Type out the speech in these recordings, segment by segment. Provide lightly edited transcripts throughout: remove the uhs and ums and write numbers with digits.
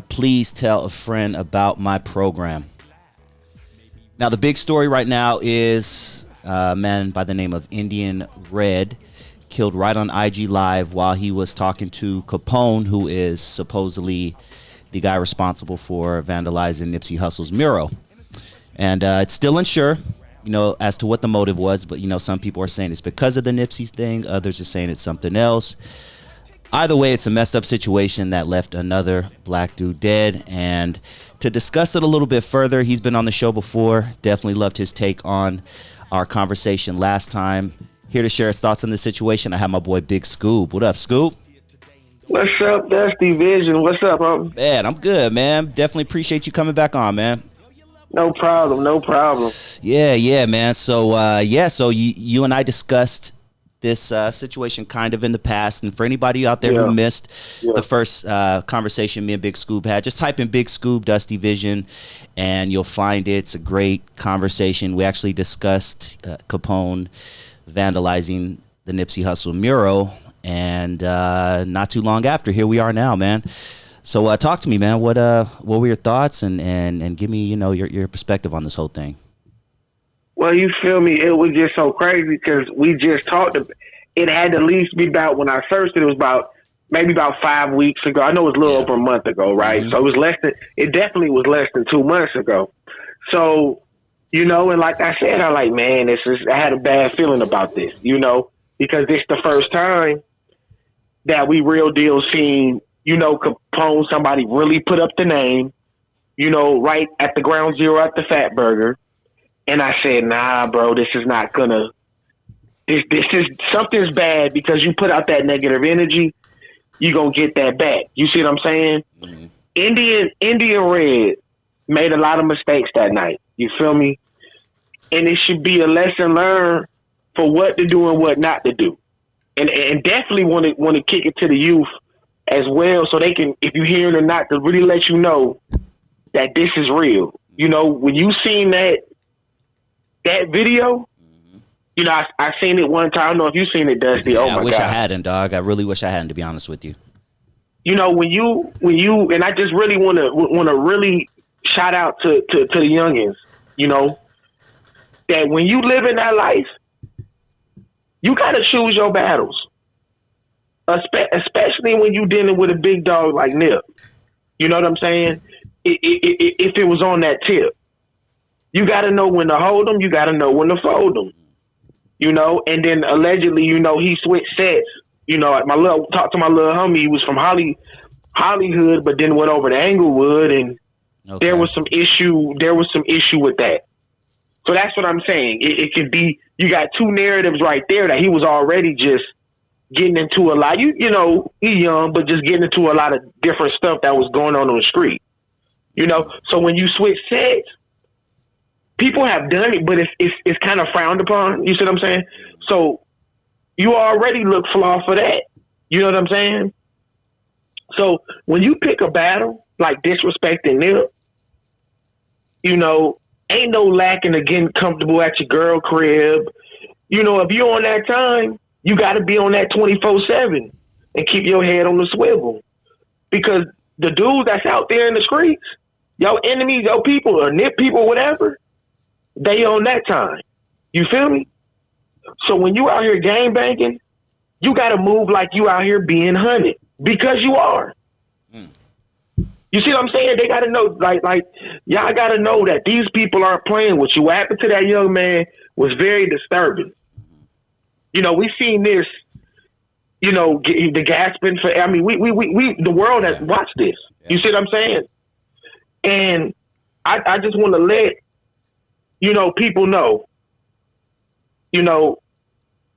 Please tell a friend about my program. Now, the big story right now is a man by the name of Indian Red killed right on IG Live while he was talking to Capone, who is supposedly the guy responsible for vandalizing Nipsey Hussle's mural. And it's still unsure, as to what the motive was. But, some people are saying it's because of the Nipsey thing. Others are saying it's something else. Either way, it's a messed up situation that left another black dude dead. And to discuss it a little bit further, he's been on the show before. Definitely loved his take on our conversation last time. Here to share his thoughts on the situation, I have my boy Big Scoob. What up, Scoob? What's up, Dusty Vision? What's up, homie? Man, I'm good, man. Definitely appreciate you coming back on, man. No problem. Yeah, man. So, so you and I discussed this situation kind of in the past. And for anybody out there who missed the first conversation me and Big Scoob had, just type in Big Scoob, Dusty Vision, and you'll find it. It's a great conversation. We actually discussed Capone vandalizing the Nipsey Hussle mural. And not too long after, here we are now, man. So talk to me, man. What were your thoughts and give me, your perspective on this whole thing? Well, you feel me? It was just so crazy because we just talked. It had to at least be about, when I searched it, it was maybe about 5 weeks ago. I know it was a little over a month ago, right? Mm-hmm. So it definitely was less than 2 months ago. So, and like I said, I had a bad feeling about this, because it's the first time that we real deal seen, Capone, somebody really put up the name, right at the ground zero at the Fat Burger. And I said, nah, bro, this is not gonna, this is, something's bad because you put out that negative energy, you gonna get that back. You see what I'm saying? Mm-hmm. Indian Red made a lot of mistakes that night. You feel me? And it should be a lesson learned for what to do and what not to do. And definitely want to kick it to the youth as well, so they can, if you hear it or not, to really let you know that this is real. When you seen that video, I seen it one time. I don't know if you seen it, Dusty. Yeah, oh my God. I wish I hadn't, dog. I really wish I hadn't, to be honest with you. When you, and I just really want to really shout out to the youngins, that when you live in that life, you got to choose your battles, especially when you dealing with a big dog like Nip. You know what I'm saying? If it was on that tip, you got to know when to hold them. You got to know when to fold them. And then allegedly, he switched sets. Talked to my little homie. He was from Hollywood, but then went over to Englewood, and there was some issue. There was some issue with that. So that's what I'm saying. It could be, you got two narratives right there that he was already just getting into a lot. He's young, but just getting into a lot of different stuff that was going on the street. So when you switch sets, people have done it, but it's kind of frowned upon. You see what I'm saying? So you already look flawed for that. You know what I'm saying? So when you pick a battle like disrespecting Nip, ain't no lacking of getting comfortable at your girl crib. If you're on that time, you got to be on that 24/7 and keep your head on the swivel, because the dudes that's out there in the streets, your enemies, your people, or Nip people, whatever, they on that time. You feel me? So when you out here gang banging, you got to move like you out here being hunted, because you are. You see what I'm saying? They got to know, like y'all got to know that these people aren't playing with you. What happened to that young man was very disturbing. We seen this, the gasping for, we the world has watched this. You see what I'm saying? And I just want to let, people know,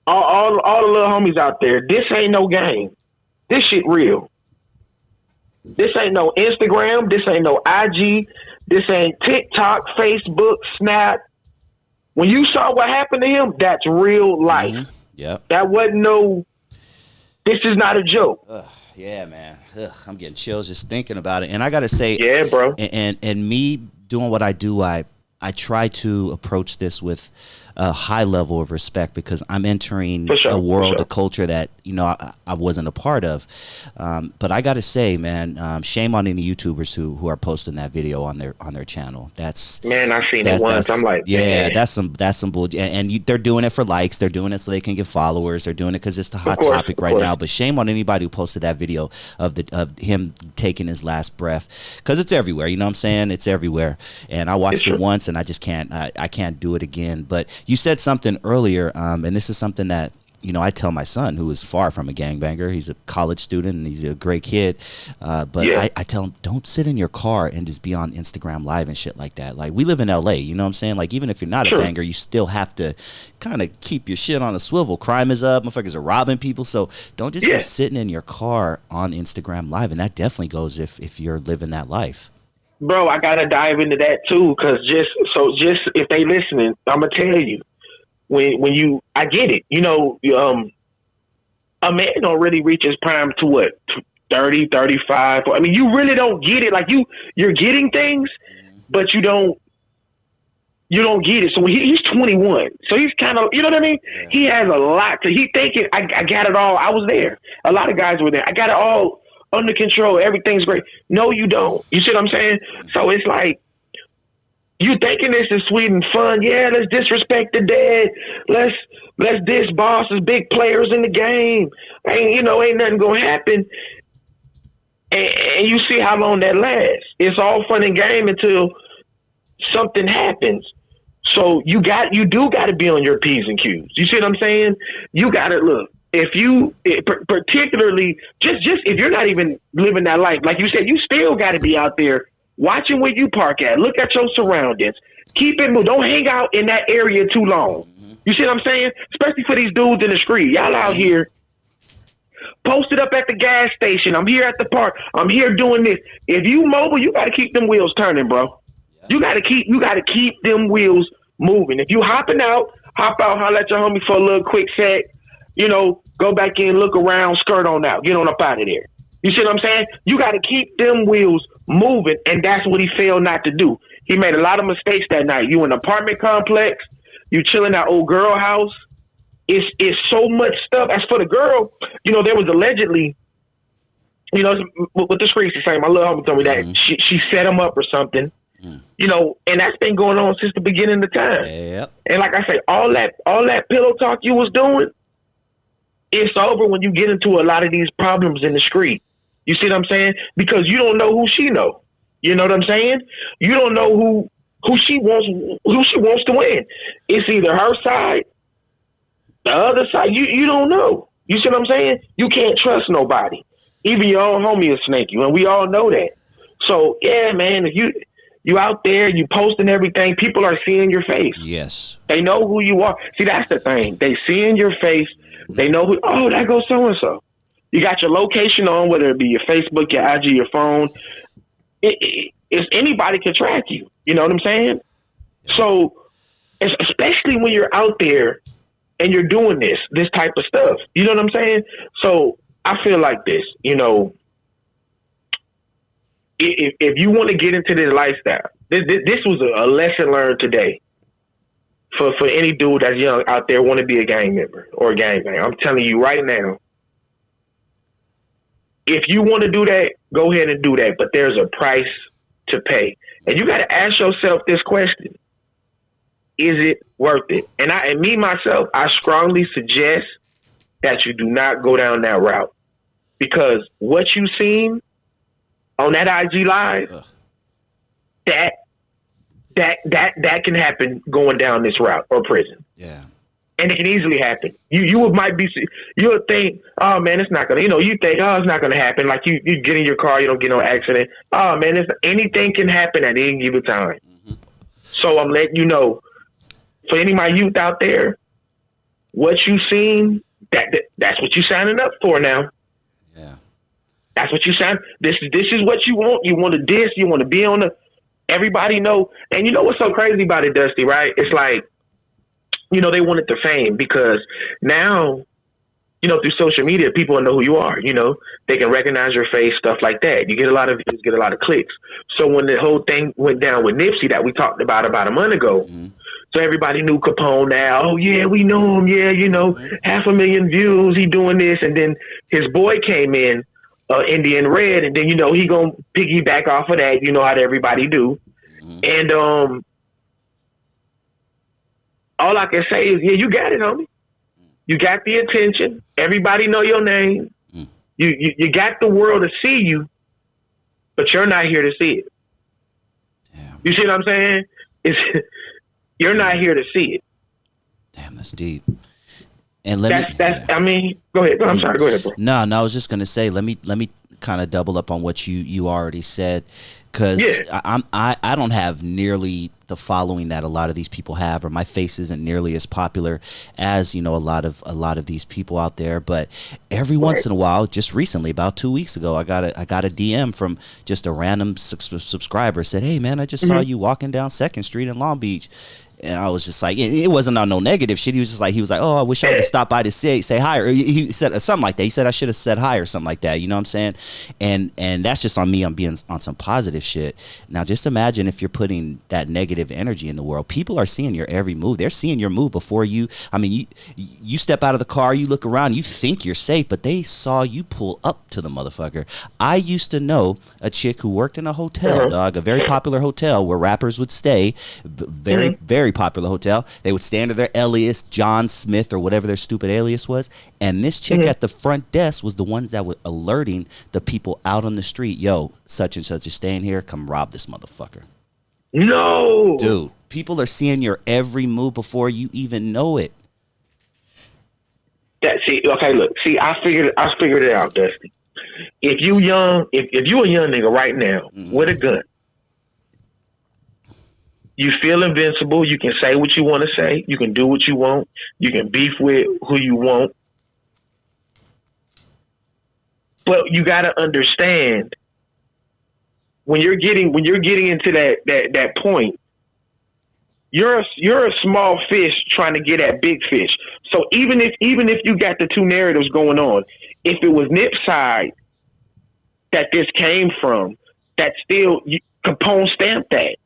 all the little homies out there, this ain't no game. This shit real. This ain't no Instagram. This ain't no IG. This ain't TikTok, Facebook, Snap. When you saw what happened to him, that's real life. Mm-hmm. Yeah. That wasn't this is not a joke. Yeah, man. I'm getting chills just thinking about it. And I got to say, yeah, bro. And me doing what I do, I try to approach this with a high level of respect because I'm entering sure, a world, sure. a culture that, you know, I wasn't a part of. But I got to say, man, shame on any YouTubers who are posting that video on their channel. Man, I seen it once. I'm like, yeah, man. that's some bull. And they're doing it for likes. They're doing it so they can get followers. They're doing it because it's the hot topic right now. But shame on anybody who posted that video of him taking his last breath, because it's everywhere. You know what I'm saying? It's everywhere. And I watched it once, and I just can't. I can't do it again. But you said something earlier, and this is something that, you know, I tell my son, who is far from a gangbanger. He's a college student and he's a great kid. But I tell him, don't sit in your car and just be on Instagram Live and shit like that. Like, we live in LA, you know what I'm saying? Like, even if you're not a banger, you still have to kind of keep your shit on a swivel. Crime is up. Motherfuckers are robbing people. So don't just be sitting in your car on Instagram Live. And that definitely goes if you're living that life. Bro, I got to dive into that too. Cause just if they listening, I'm going to tell you. When you, I get it. You know, a man don't really reach his prime to what, 30, 35. I mean, you really don't get it. Like you're getting things, but you don't get it. So he's 21. So he's kind of, you know what I mean? He has a lot he thinking, I got it all. I was there. A lot of guys were there. I got it all under control. Everything's great. No, you don't. You see what I'm saying? So it's like, you thinking this is sweet and fun? Yeah, let's disrespect the dead. Let's diss bosses, big players in the game. Ain't nothing gonna happen. And you see how long that lasts. It's all fun and game until something happens. So you do got to be on your P's and Q's. You see what I'm saying? You got to look. If you particularly just if you're not even living that life, like you said, you still got to be out there. Watching where you park at. Look at your surroundings. Keep it moving. Don't hang out in that area too long. You see what I'm saying? Especially for these dudes in the street. Y'all out here posted up at the gas station. I'm here at the park. I'm here doing this. If you mobile, you got to keep them wheels turning, bro. You got to keep them wheels moving. If you hop out, holler at your homie for a little quick sec. You know, go back in, look around, skirt on out. Get on up out of there. You see what I'm saying? You got to keep them wheels moving, and that's what he failed not to do. He made a lot of mistakes that night. You in an apartment complex, you chilling at old girl house. It's so much stuff. As for the girl, you know, there was allegedly, you know, what the streets are saying. My little homie told me that she set him up or something. You know, and that's been going on since the beginning of time. Yep. And like I say, all that pillow talk you was doing, it's over when you get into a lot of these problems in the street. You see what I'm saying? Because you don't know who she know. You know what I'm saying? You don't know who she wants to win. It's either her side, the other side. You don't know. You see what I'm saying? You can't trust nobody. Even your own homie will snake you, and we all know that. So yeah, man, if you out there, you posting everything, people are seeing your face. Yes. They know who you are. See, that's the thing. They seeing your face. They know who. Oh, that goes so and so. You got your location on, whether it be your Facebook, your IG, your phone. It's anybody can track you. You know what I'm saying? So, especially when you're out there and you're doing this type of stuff. You know what I'm saying? So, I feel like this. You know, if you want to get into this lifestyle, this was a lesson learned today for any dude that's young out there want to be a gang member or a gangbanger. I'm telling you right now. If you want to do that, go ahead and do that. But there's a price to pay. And you got to ask yourself this question. Is it worth it? And me, myself, I strongly suggest that you do not go down that route. Because what you seen on that IG Live, that can happen going down this route or prison. Yeah. And it can easily happen. You'll think, oh man, it's not gonna. You know, you think, oh, it's not gonna happen. Like you get in your car, you don't get no accident. Oh man, anything can happen at any given time. Mm-hmm. So I'm letting you know, for any of my youth out there, what you seen, that's what you signing up for now. Yeah, that's what you sign. This is what you want. You want to diss. You want to be on the. Everybody know, and you know what's so crazy about it, Dusty? Right? It's like, you know, they wanted the fame because now, you know, through social media, people know who you are. You know, they can recognize your face, stuff like that. You get a lot of views, get a lot of clicks. So when the whole thing went down with Nipsey that we talked about a month ago, So everybody knew Capone now. Oh yeah, we know him. Yeah, 500,000 views. He doing this, and then his boy came in, Indian Red, and then he gonna piggyback off of that. You know how everybody do. And all I can say is, yeah, you got it, homie. You got the attention. Everybody know your name. You got the world to see you, but you're not here to see it. Damn. You see what I'm saying? You're not here to see it. Damn, that's deep. And I mean, go ahead. I'm sorry. Go ahead, bro. No, I was just gonna say, let me kind of double up on what you already said, because I don't have nearly the following that a lot of these people have, or my face isn't nearly as popular as a lot of these people out there. But every once in a while, just recently, about 2 weeks ago, I got a DM from just a random subscriber, said, "Hey man, I just saw you walking down 2nd Street in Long Beach." And I was just like, it wasn't on no negative shit. He was just like, oh, I wish I would have stopped by to say hi. Or he said something like that. He said I should have said hi or something like that. You know what I'm saying? And that's just on me. I'm being on some positive shit. Now, just imagine if you're putting that negative energy in the world. People are seeing your every move. They're seeing your move before you. I mean, you step out of the car, you look around, you think you're safe, but they saw you pull up to the motherfucker. I used to know a chick who worked in a hotel, dog, a very popular hotel where rappers would stay. Very popular hotel. They would stay under their alias, John Smith or whatever their stupid alias was. And this chick at the front desk was the ones that were alerting the people out on the street, yo, such and such is staying here, come rob this motherfucker. No. Dude, people are seeing your every move before you even know it. I figured it out, Dusty. If you a young nigga right now with a gun, you feel invincible. You can say what you want to say. You can do what you want. You can beef with who you want. But you got to understand, when you're getting into that point, you're a small fish trying to get at big fish. So even if you got the two narratives going on, if it was Nip's side that this came from, that still Capone stamped that.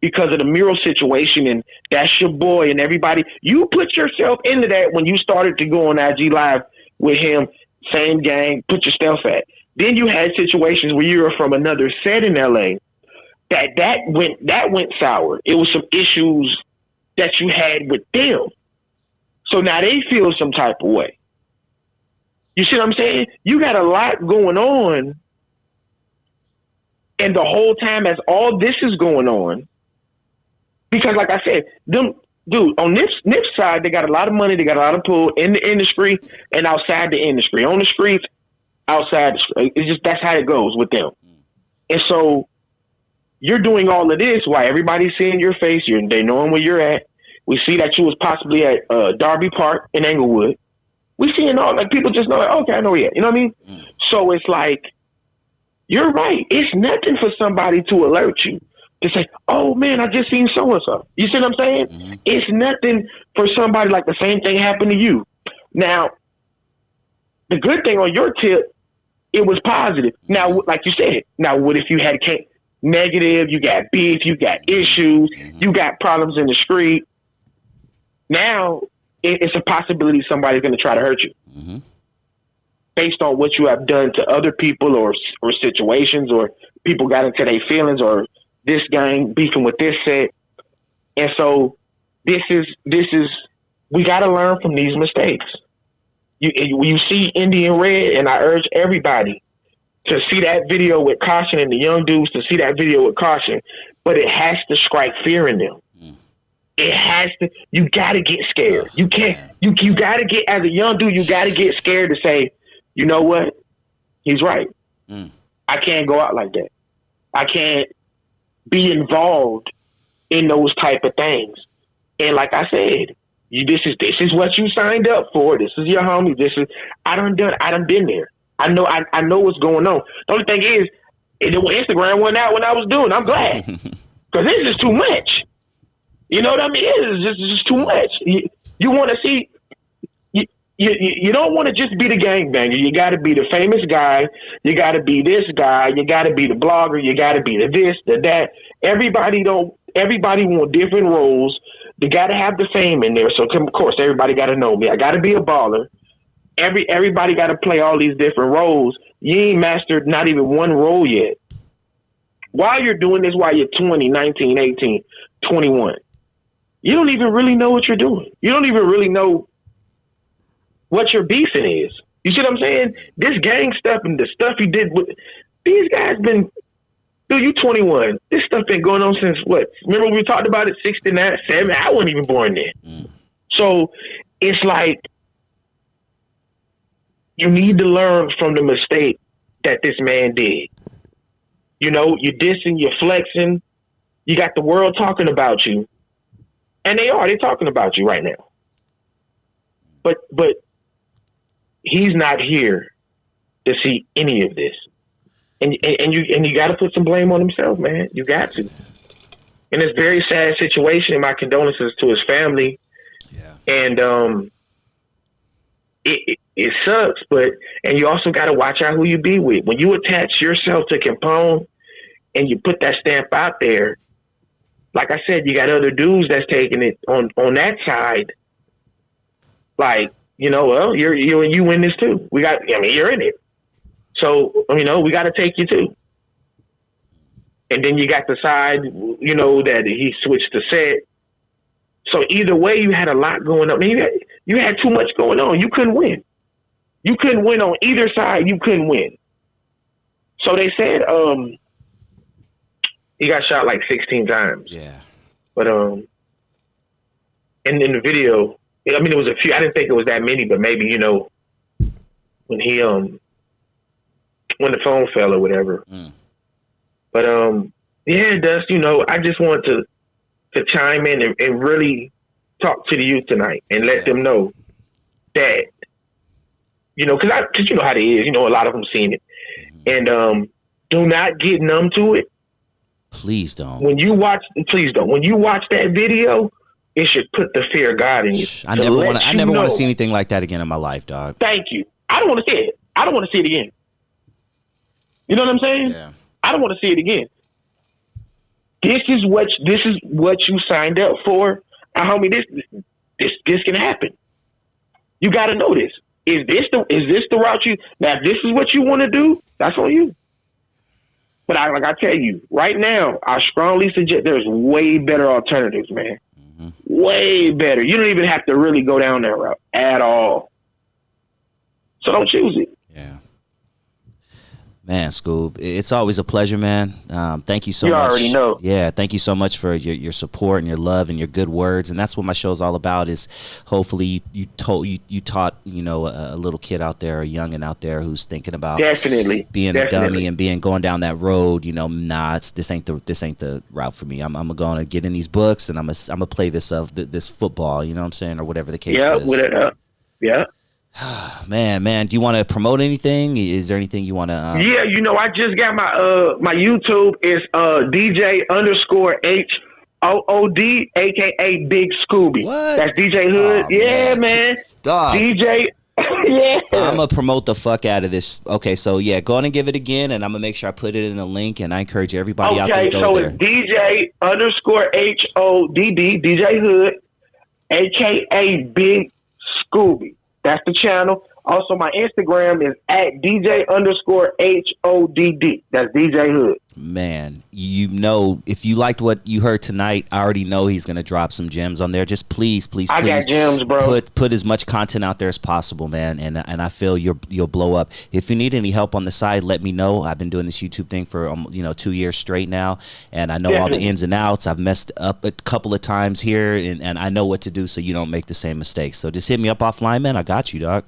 Because of the mural situation, and that's your boy and everybody. You put yourself into that when you started to go on IG Live with him, same gang, put yourself at. Then you had situations where you were from another set in LA that went sour. It was some issues that you had with them. So now they feel some type of way. You see what I'm saying? You got a lot going on, and the whole time as all this is going on, because like I said, on Nip's side, they got a lot of money, they got a lot of pull in the industry and outside the industry. On the streets, outside the street. It's just, that's how it goes with them. And so you're doing all of this while everybody's seeing your face, they knowing where you're at. We see that you was possibly at Darby Park in Englewood. We seeing all, like, people just know, like, okay, I know where you're at. You know what I mean? So it's like, you're right. It's nothing for somebody to alert you. To say, oh man, I just seen so and so. You see what I'm saying? It's nothing for somebody like the same thing happened to you. Now, the good thing on your tip, it was positive. Now, like you said, now what if you had negative? You got beef, you got issues, you got problems in the street. Now, it's a possibility somebody's going to try to hurt you, based on what you have done to other people or situations, or people got into their feelings, or this gang beefing with this set. And so this is we got to learn from these mistakes. You see Indian Red, and I urge everybody to see that video with caution, and the young dudes to see that video with caution, but it has to strike fear in them. It has to, you got to get scared. You can't, you got to get, as a young dude, you got to get scared to say, you know what? He's right. I can't go out like that. I can't be involved in those type of things. And like I said, this is what you signed up for. This is your homie. I done been there. I know what's going on. The only thing is, Instagram went out when I was doing. I'm glad, because this is too much. You know what I mean? It's just too much. You want to see. You don't want to just be the gangbanger. You got to be the famous guy. You got to be this guy. You got to be the blogger. You got to be the this, the that. Everybody want different roles. You got to have the fame in there. So of course, everybody got to know me. I got to be a baller. Everybody got to play all these different roles. You ain't mastered not even one role yet. While you're doing this, while you're 20, 19, 18, 21, you don't even really know what you're doing. You don't even really know what your beefing is. You see what I'm saying? This gang stuff and the stuff you did with these guys been, dude, you 21. This stuff been going on since what? Remember when we talked about it, 69, 7? I wasn't even born then. So it's like, you need to learn from the mistake that this man did. You know, you're dissing, you're flexing. You got the world talking about you. And they're talking about you right now. But he's not here to see any of this. And you got to put some blame on himself, man. You got to. And it's a very sad situation. And my condolences to his family. Yeah. And it sucks, and you also got to watch out who you be with. When you attach yourself to Capone and you put that stamp out there, like I said, you got other dudes that's taking it on that side. Like, you know, well, you win this too. You're in it. So, you know, we got to take you too. And then you got the side, you know, that he switched the set. So either way, you had a lot going on. You had too much going on. You couldn't win. You couldn't win on either side. You couldn't win. So they said he got shot like 16 times. Yeah. But and in the video, I mean, it was a few. I didn't think it was that many, but maybe, you know, when he when the phone fell or whatever. But yeah, Dust, you know, I just want to chime in and really talk to the youth tonight and let them know that, you know, because you know how it is. You know, a lot of them seen it. And do not get numb to it. Please don't. Please don't. When you watch that video, it should put the fear of God in you. I never want to see anything like that again in my life, dog. Thank you. I don't want to see it. I don't want to see it again. You know what I'm saying? Yeah. I don't want to see it again. This is what you signed up for. Homie, this can happen. You got to know this. Is this the route you? Now, if this is what you want to do, that's on you. But like I tell you, right now, I strongly suggest there's way better alternatives, man. Way better. You don't even have to really go down that route at all. So don't choose it. Yeah. Man, Scoob, it's always a pleasure, man. Thank you so much. You already know. Yeah, thank you so much for your support and your love and your good words. And that's what my show's all about, is hopefully you taught, you know, a little kid out there, a youngin' out there who's thinking about being a dummy and going down that road. You know, nah, this ain't the route for me. I'm going to get in these books and I'm gonna play this football. You know what I'm saying, or whatever the case is. Yeah, with it up. Yeah. Man, do you want to promote anything? Is there anything you want to? Yeah, you know, I just got my YouTube is DJ_HOOD, aka Big Scooby. What? That's DJ Hood. Oh, yeah, man. Dog. DJ. Yeah. I'm gonna promote the fuck out of this. Okay, so yeah, go on and give it again, and I'm gonna make sure I put it in the link, and I encourage everybody out there to go there. Okay, so it's DJ_HODD, DJ Hood, aka Big Scooby. That's the channel. Also, my Instagram is at DJ_HODD. That's DJ Hood. Man, you know, if you liked what you heard tonight, I already know he's going to drop some gems on there. Just please, I got gems, bro. Put as much content out there as possible, man. And I feel you'll blow up. If you need any help on the side, let me know. I've been doing this YouTube thing for 2 years straight now, and I know all the ins and outs. I've messed up a couple of times here, and I know what to do so you don't make the same mistakes. So just hit me up offline, man. I got you, dog.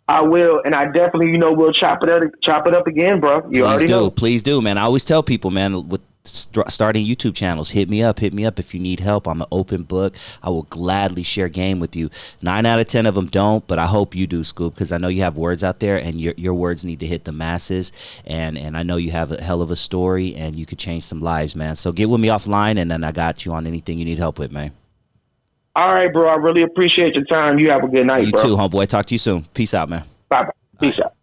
I will, and I definitely, we'll chop it up again, bro. Please do, man. I always tell people, man, with starting YouTube channels, hit me up if you need help. I'm an open book. I will gladly share game with you. 9 out of 10 of them don't, but I hope you do, Scoob, because I know you have words out there, and your words need to hit the masses, and I know you have a hell of a story, and you could change some lives, man. So get with me offline, and then I got you on anything you need help with, man. All right, bro. I really appreciate your time. You have a good night, bro. You too, homeboy. Talk to you soon. Peace out, man. Bye-bye. Peace out.